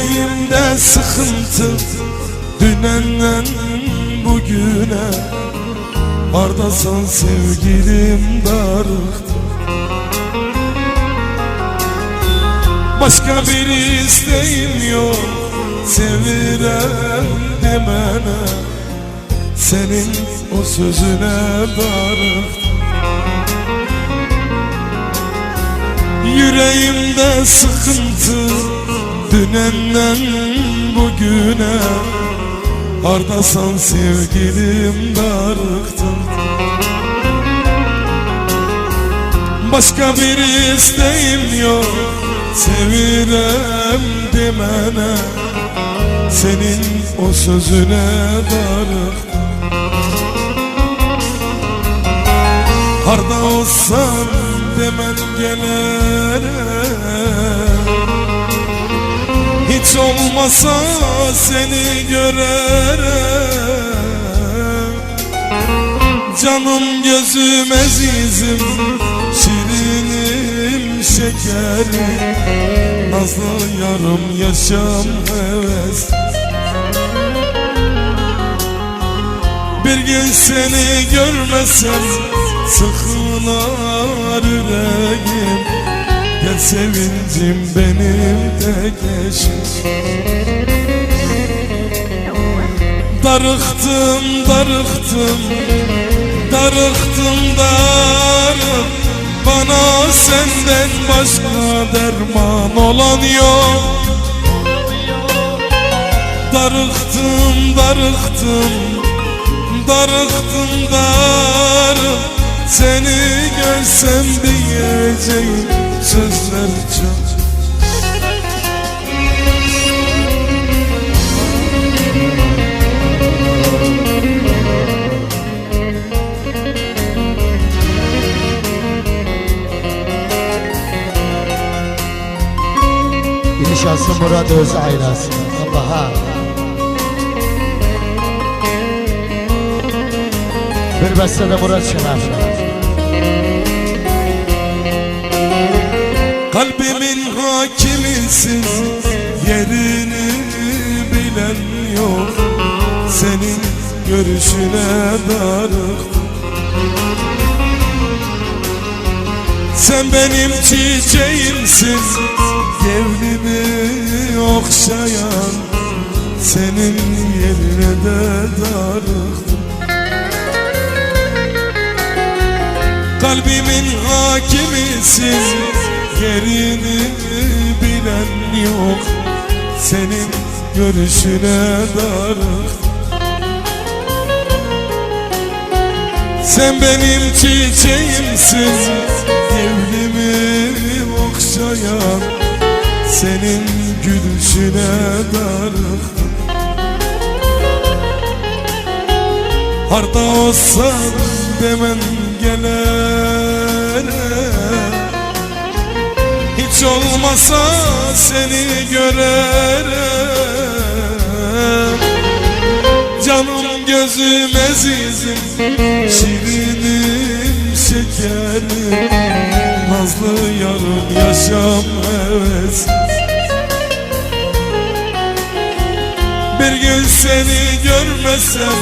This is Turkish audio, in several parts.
Yüreğimde sıkıntı dünenden bugüne. Hardasın sevgilim darıktı. Başka bir isteğim yok sevirem demene. Senin o sözüne darıktı. Yüreğimde sıkıntı dünenden bugüne. Hardasan sevgilim darıktım. Başka bir isteğim yok sevirem demene. Senin o sözüne darıktım. Harda olsan demen gelirim. Hiç olmasa seni görerim. Canım gözüm azizim, şirinim şekerim. Nazlı yarım yaşam heves. Bir gün seni görmesem sıkılar yüreğim. Gel sevincim benim tek eşim. Darıktım, darıktım, darıktım, darım. Bana senden başka derman olan yok. Darıktım, darıktım, darıktım, darım. Seni görsem diyeceğim sözler çok. İnşası Murat öz ailesi. Allah'a bir beste de Murat Şener. Kalbimin hakimisin, yerini bilen yok. Senin görüşüne darıktım. Sen benim çiçeğimsin, gevnimi okşayan. Senin yerine de darıktım. Kalbimin hakimisin, yerini bilen yok. Senin görüşüne darıktım. Sen benim çiçeğimsin, gevnimi okşayan. Senin gülüşüne darıktım. Harda olsan demen gelirim. Hiç olmasa seni görerim. Canım gözüm azizim, şirinim şekerim. Nazlı yarım yaşam heves. Bir gün seni görmesem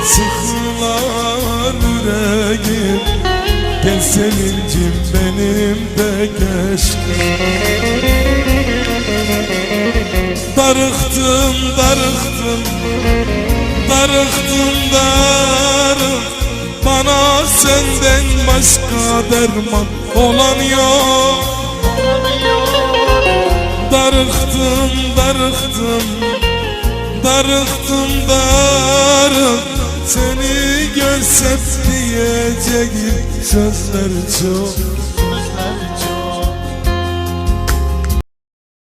sıkılar yüreğim. Gel sevincim benim de keşke. Darıktım, darıktım, darıktım, darım. Bana senden başka derman olan yok. Darıktım, darıktım, darıktım, darım. Seni görsem diyeceğim sözler çok.